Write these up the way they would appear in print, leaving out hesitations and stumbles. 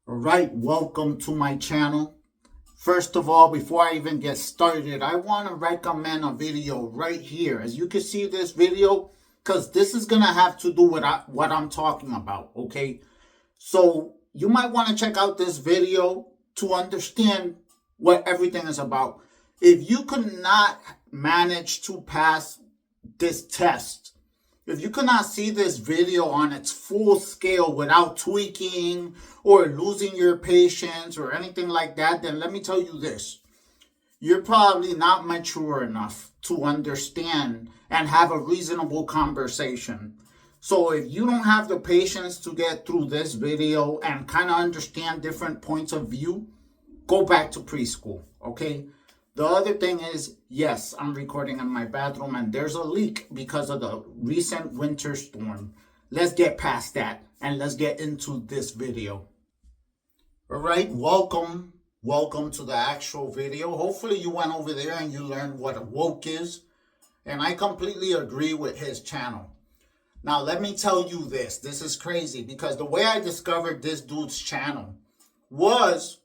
All right, welcome to my channel. First of all, before I even get started, I want to recommend a video right here. As you can see this video, because this is going to have to do with what I'm talking about, okay? So you might want to check out this video to understand what everything is about. If you could not manage to pass this test, if you cannot see this video on its full scale without tweaking or losing your patience or anything like that, then let me tell you this. You're probably not mature enough to understand and have a reasonable conversation. So if you don't have the patience to get through this video and kind of understand different points of view, go back to preschool, okay? The other thing is, yes, I'm recording in my bathroom and there's a leak because of the recent winter storm. Let's get past that and let's get into this video. All right, welcome to the actual video. Hopefully you went over there and you learned what a woke is. And I completely agree with his channel. Now, let me tell you this. This is crazy because the way I discovered this dude's channel was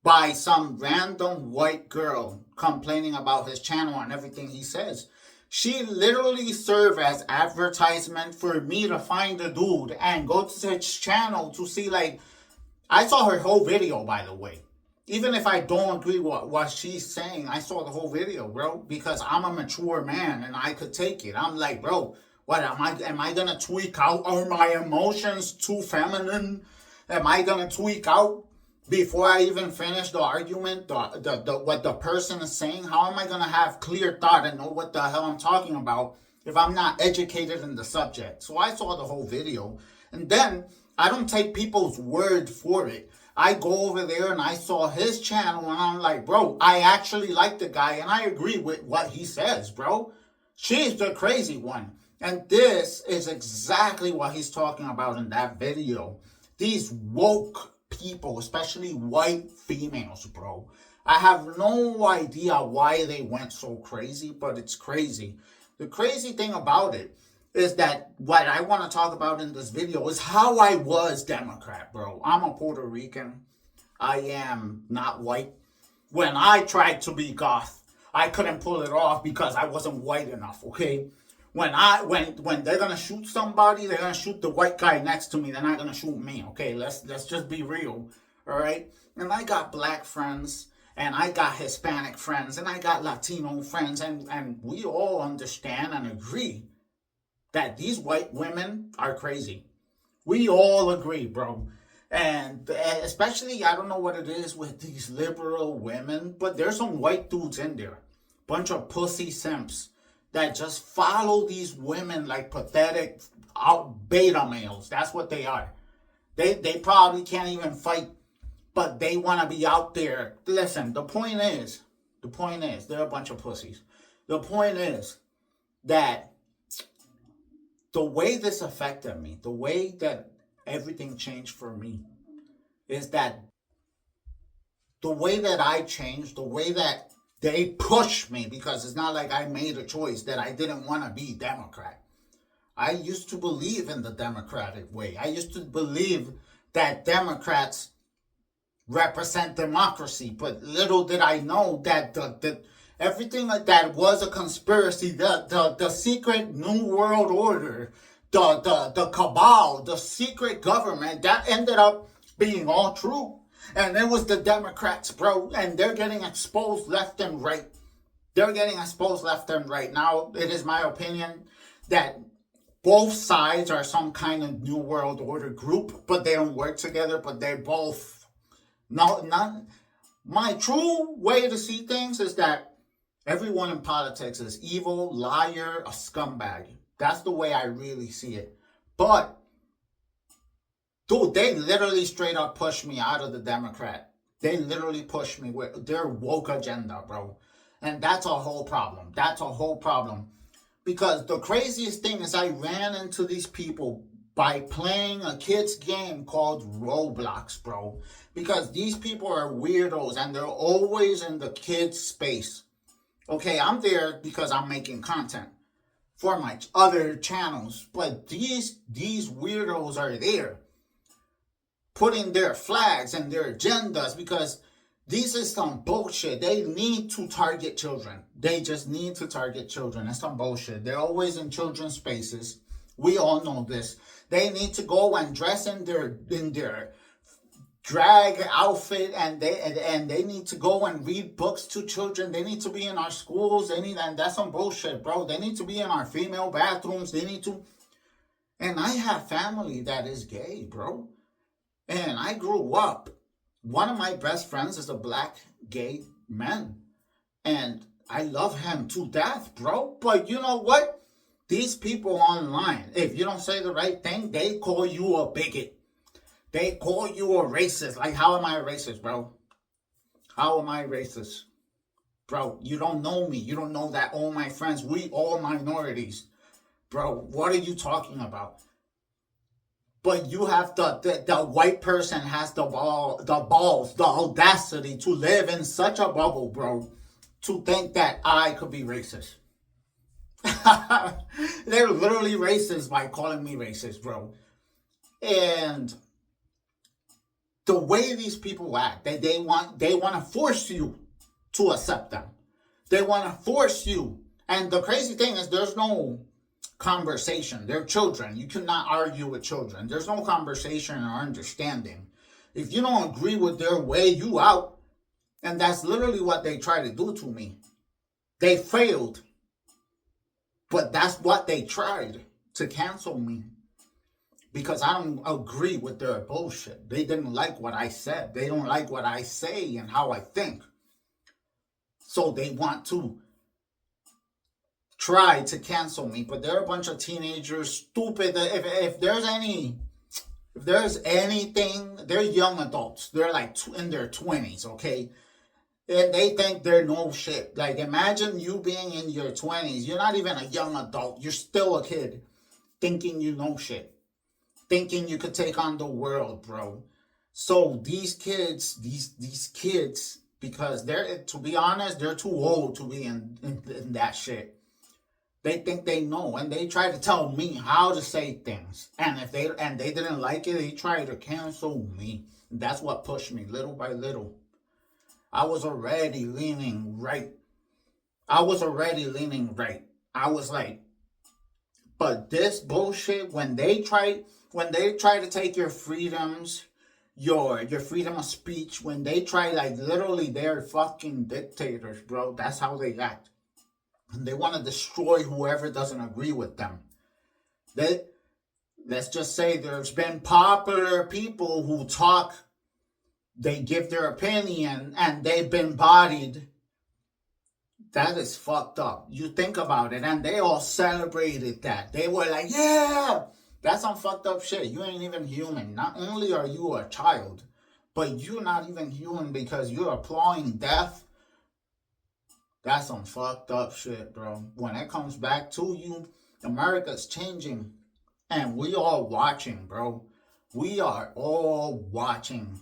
by some random white girl complaining about his channel and everything he says. She literally served as advertisement for me to find the dude and go to his channel to see, like, I saw her whole video, by the way. Even if I don't agree with what she's saying, I saw the whole video, bro, because I'm a mature man and I could take it. I'm like, bro, what am I gonna tweak out? Are my emotions too feminine? Am I gonna tweak out before I even finish the argument, what the person is saying? How am I going to have clear thought and know what the hell I'm talking about if I'm not educated in the subject? So I saw the whole video. And then I don't take people's word for it. I go over there and I saw his channel and I'm like, bro, I actually like the guy and I agree with what he says, bro. She's the crazy one. And this is exactly what he's talking about in that video. These woke people, especially white females, bro. I have no idea why they went so crazy, but it's crazy. The crazy thing about it is that what I want to talk about in this video is how I was Democrat, bro. I'm a Puerto Rican. I am not white. When I tried to be goth, I couldn't pull it off because I wasn't white enough, okay? When they're gonna shoot somebody, they're gonna shoot the white guy next to me. They're not gonna shoot me. Okay, let's just be real. All right. And I got black friends, and I got Hispanic friends, and I got Latino friends, and we all understand and agree that these white women are crazy. We all agree, bro. And especially, I don't know what it is with these liberal women, but there's some white dudes in there, bunch of pussy simps that just follow these women like pathetic beta males. That's what they are. They probably can't even fight, but they want to be out there. Listen, the point is, they're a bunch of pussies. The point is that the way this affected me, the way that everything changed for me, is that the way that I changed, the way that they pushed me, because it's not like I made a choice that I didn't want to be Democrat. I used to believe in the Democratic way. I used to believe that Democrats represent democracy, but little did I know that everything like that was a conspiracy. The secret New World Order, the cabal, the secret government, that ended up being all true. And it was the Democrats, bro, and they're getting exposed left and right. They're getting exposed left and right. Now, it is my opinion that both sides are some kind of New World Order group, but they don't work together, but they're both. Not my true way to see things is that everyone in politics is evil, liar, a scumbag. That's the way I really see it. But dude, they literally straight up pushed me out of the Democrat. They literally pushed me with their woke agenda, bro. And that's a whole problem. That's a whole problem. Because the craziest thing is I ran into these people by playing a kid's game called Roblox, bro. Because these people are weirdos and they're always in the kids' space. Okay, I'm there because I'm making content for my other channels. But these weirdos are there putting their flags and their agendas, because this is some bullshit. They need to target children. They just need to target children. That's some bullshit. They're always in children's spaces. We all know this. They need to go and dress in their drag outfit, and they need to go and read books to children. They need to be in our schools. And that's some bullshit, bro. They need to be in our female bathrooms. They need to. And I have family that is gay, bro. And I grew up. One of my best friends is a black gay man. And I love him to death, bro. But you know what? These people online, if you don't say the right thing, they call you a bigot. They call you a racist. Like, how am I a racist, bro? How am I racist? Bro, you don't know me. You don't know that all my friends, we all minorities. Bro, what are you talking about? But you have the white person has the balls, the audacity to live in such a bubble, bro, to think that I could be racist. They're literally racist by calling me racist, bro. And the way these people act, they want to force you to accept them. They want to force you. And the crazy thing is, there's no conversation. They're children. You cannot argue with children. There's no conversation or understanding. If you don't agree with their way, you out. And that's literally what they try to do to me. They failed. But that's what they tried, to cancel me. Because I don't agree with their bullshit. They didn't like what I said. They don't like what I say and how I think. So they want to try to cancel me. But they're a bunch of teenagers, stupid. If there's anything, they're young adults. They're like in their 20s, okay? And they think they're no shit. Like, imagine you being in your 20s. You're not even a young adult. You're still a kid thinking you know shit. Thinking you could take on the world, bro. So these kids, because they're, to be honest, they're too old to be in that shit. They think they know, and they try to tell me how to say things. And if they didn't like it, they try to cancel me. That's what pushed me little by little. I was already leaning right. I was like, but this bullshit, when they try to take your freedoms, your freedom of speech, when they try, like, literally, they're fucking dictators, bro. That's how they act. And they want to destroy whoever doesn't agree with them. Let's just say there's been popular people who talk, they give their opinion, and they've been bodied. That is fucked up. You think about it, and they all celebrated that. They were like, yeah! That's some fucked up shit. You ain't even human. Not only are you a child, but you're not even human because you're applauding death. That's some fucked up shit, bro. When it comes back to you, America's changing. And we are watching, bro. We are all watching.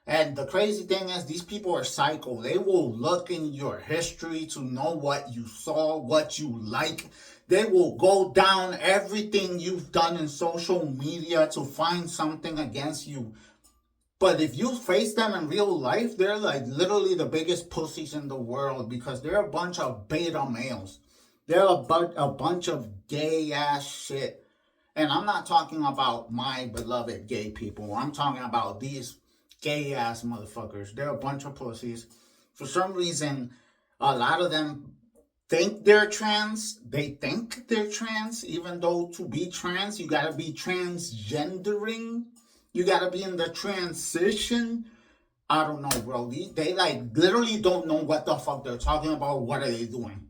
And the crazy thing is, these people are psycho. They will look in your history to know what you saw, what you like. They will go down everything you've done in social media to find something against you. But if you face them in real life, they're like literally the biggest pussies in the world, because they're a bunch of beta males. They're a bunch of gay ass shit. And I'm not talking about my beloved gay people. I'm talking about these gay ass motherfuckers. They're a bunch of pussies. For some reason, a lot of them think they're trans. They think they're trans, even though to be trans, you gotta be transgendering. You gotta be in the transition. I don't know, bro. They like literally don't know what the fuck they're talking about. What are they doing?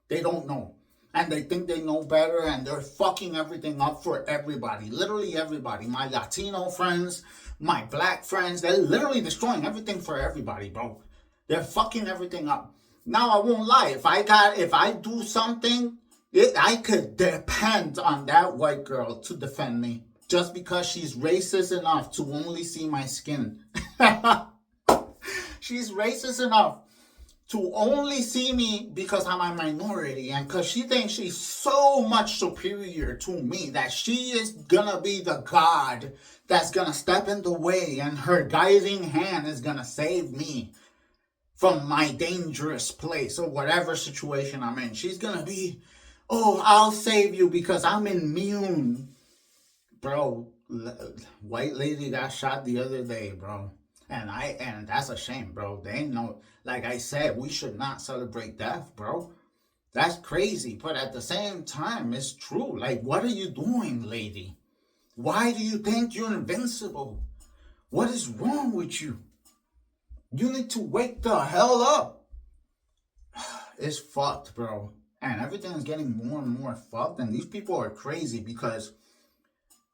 They don't know. And they think they know better, and they're fucking everything up for everybody. Literally everybody. My Latino friends, my black friends, they're literally destroying everything for everybody, bro. They're fucking everything up. Now, I won't lie. If I do something, I could depend on that white girl to defend me. Just because she's racist enough to only see my skin. She's racist enough to only see me because I'm a minority and because she thinks she's so much superior to me that she is gonna be the God that's gonna step in the way and her guiding hand is gonna save me from my dangerous place or whatever situation I'm in. She's gonna be, oh, I'll save you because I'm immune. Bro, white lady got shot the other day, bro. And that's a shame, bro. They know, like I said, we should not celebrate death, bro. That's crazy. But at the same time, it's true. Like, what are you doing, lady? Why do you think you're invincible? What is wrong with you? You need to wake the hell up. It's fucked, bro. And everything is getting more and more fucked. And these people are crazy because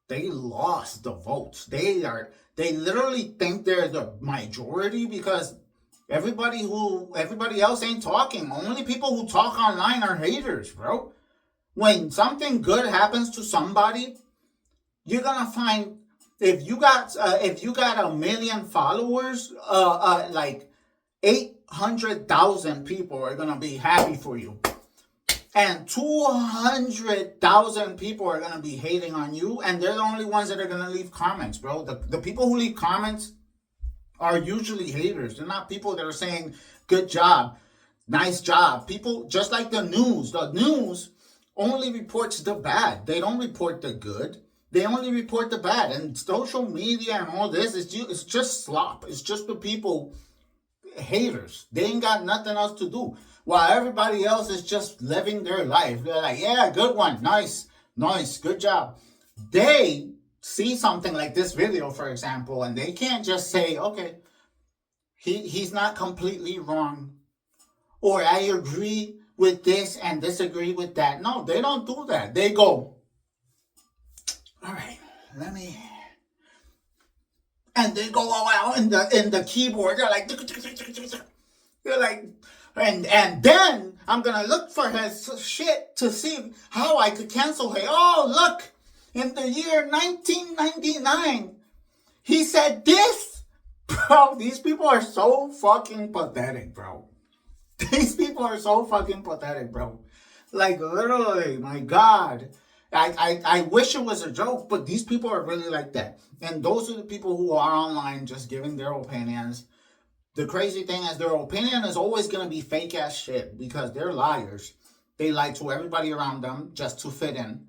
they lost the votes. They literally think they're the majority because everybody else ain't talking. Only people who talk online are haters, bro. When something good happens to somebody, you're gonna find if you got a million followers, like 800,000 people are gonna be happy for you. And 200,000 people are going to be hating on you. And they're the only ones that are going to leave comments, bro. The people who leave comments are usually haters. They're not people that are saying, good job, nice job. People, just like the news. The news only reports the bad. They don't report the good. They only report the bad. And social media and all this, it's just slop. It's just the people, haters. They ain't got nothing else to do. While everybody else is just living their life. They're like, yeah, good one. Nice, good job. They see something like this video, for example, and they can't just say, okay, he's not completely wrong. Or I agree with this and disagree with that. No, they don't do that. They go, all right, let me... And they go all out in the keyboard. They're like, and then I'm gonna look for his shit to see how I could cancel him. Oh, look, in the year 1999, he said this. Bro, these people are so fucking pathetic, bro. These people are so fucking pathetic, bro. Like, literally, my God. I wish it was a joke, but these people are really like that. And those are the people who are online just giving their opinions. The crazy thing is their opinion is always going to be fake ass shit because they're liars. They lie to everybody around them just to fit in.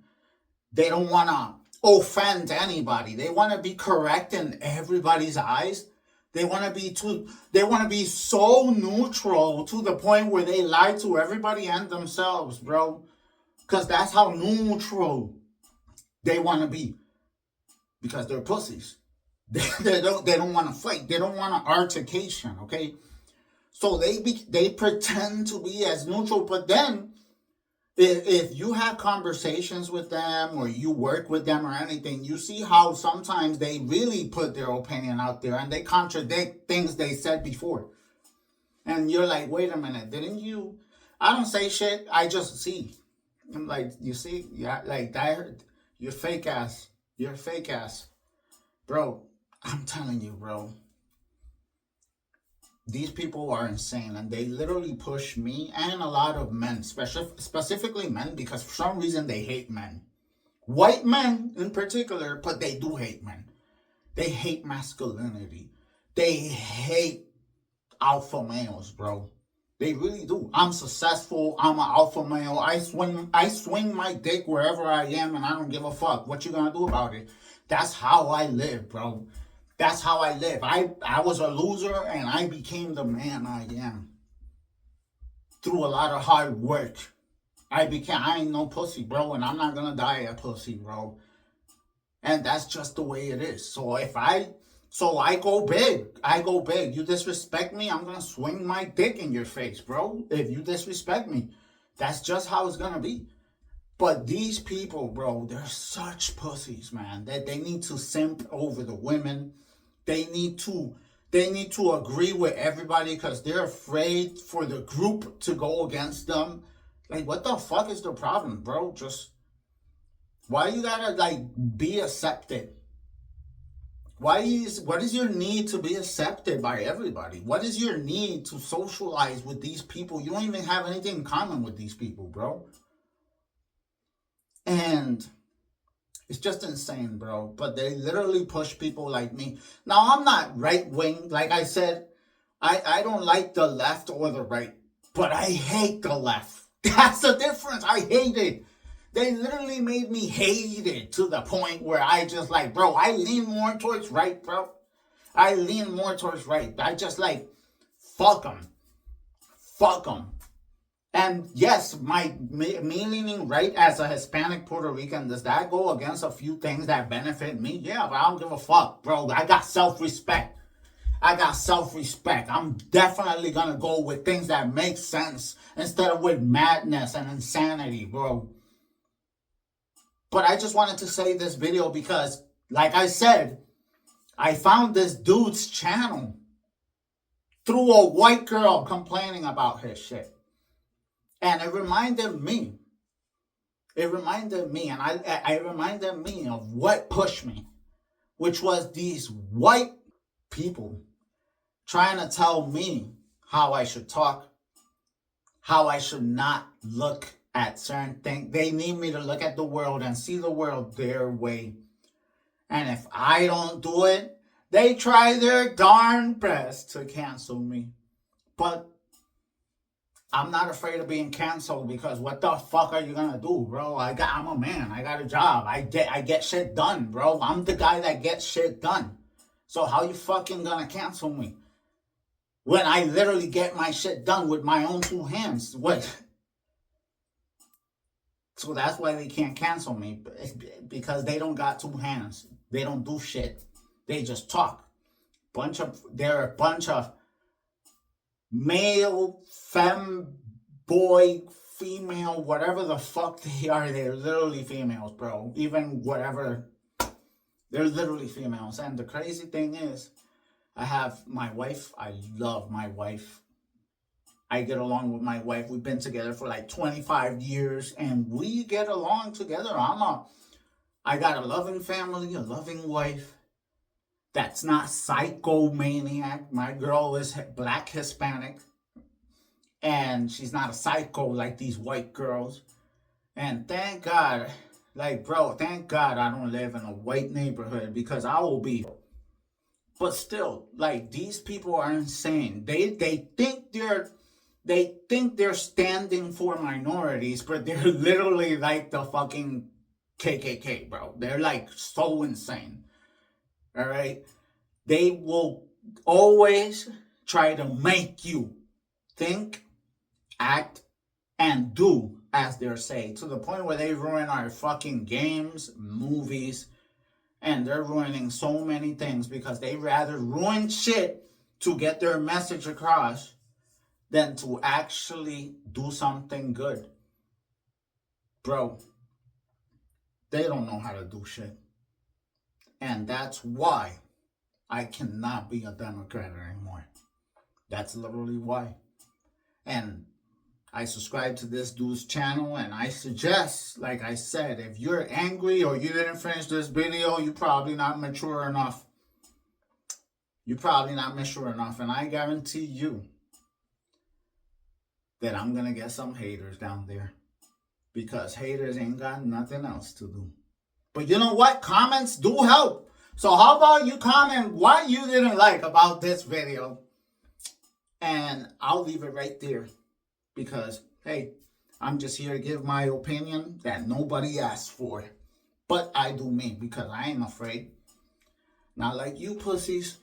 They don't want to offend anybody. They want to be correct in everybody's eyes. They want to be so neutral to the point where they lie to everybody and themselves, bro. Because that's how neutral they want to be. Because they're pussies. They don't want to fight. They don't want an altercation, okay? So they pretend to be as neutral, but then if you have conversations with them or you work with them or anything, you see how sometimes they really put their opinion out there and they contradict things they said before. And you're like, wait a minute, didn't you? I don't say shit, I just see. I'm like, you see? Yeah, like that. You're fake ass. You're fake ass. Bro, I'm telling you, bro. These people are insane and they literally push me and a lot of men, specifically men, because for some reason they hate men. White men in particular, but they do hate men. They hate masculinity. They hate alpha males, bro. They really do. I'm successful. I'm an alpha male. I swing my dick wherever I am and I don't give a fuck. What you gonna do about it? That's how I live, bro. That's how I live. I was a loser and I became the man I am. Through a lot of hard work. I ain't no pussy, bro, and I'm not gonna die a pussy, bro. And that's just the way it is. So I go big. I go big. You disrespect me, I'm gonna swing my dick in your face, bro. If you disrespect me. That's just how it's gonna be. But these people, bro, they're such pussies, man. That they need to simp over the women. They need to agree with everybody because they're afraid for the group to go against them. Like, what the fuck is the problem, bro? Just, why you gotta, like, be accepted? What is your need to be accepted by everybody? What is your need to socialize with these people? You don't even have anything in common with these people, bro. And it's just insane, bro. But they literally push people like me. Now, I'm not right wing. Like I said, I don't like the left or the right. But I hate the left. That's the difference. I hate it. They literally made me hate it to the point where I just like, bro, I lean more towards right, bro. I lean more towards right. I just like, fuck them. Fuck them. And yes, me leaning right as a Hispanic Puerto Rican, does that go against a few things that benefit me? Yeah, but I don't give a fuck, bro. I got self-respect. I'm definitely gonna go with things that make sense instead of with madness and insanity, bro. But I just wanted to say this video because, like I said, I found this dude's channel through a white girl complaining about his shit. And it reminded me. And it reminded me of what pushed me, which was these white people trying to tell me how I should talk, how I should not look at certain things. They need me to look at the world and see the world their way. And if I don't do it, they try their darn best to cancel me. But I'm not afraid of being canceled because what the fuck are you gonna do, bro? I'm a man. I got a job. I get shit done, bro. I'm the guy that gets shit done. So how you fucking gonna cancel me when I literally get my shit done with my own two hands? What? So that's why they can't cancel me, because they don't got two hands. They don't do shit. They just talk. They're a bunch of male, femme, boy, female, whatever the fuck they are. They're literally females, bro. Even whatever. They're literally females. And the crazy thing is, I have my wife. I love my wife. I get along with my wife. We've been together for like 25 years and we get along together. I got a loving family, a loving wife that's not psychomaniac. My girl is black Hispanic and she's not a psycho like these white girls. And thank God, like, bro, thank God I don't live in a white neighborhood because I will be. But still, like, these people are insane. They think they're standing for minorities, but they're literally like the fucking KKK, bro. They're like so insane. All right? They will always try to make you think, act, and do as they're saying, to the point where they ruin our fucking games, movies, and they're ruining so many things because they rather ruin shit to get their message across than to actually do something good. Bro, they don't know how to do shit. And that's why I cannot be a Democrat anymore. That's literally why. And I subscribe to this dude's channel, and I suggest, like I said, if you're angry or you didn't finish this video, you're probably not mature enough. And I guarantee you that I'm going to get some haters down there. Because haters ain't got nothing else to do. But you know what? Comments do help. So how about you comment what you didn't like about this video? And I'll leave it right there. Because, hey, I'm just here to give my opinion that nobody asked for. But I do me because I ain't afraid. Not like you pussies.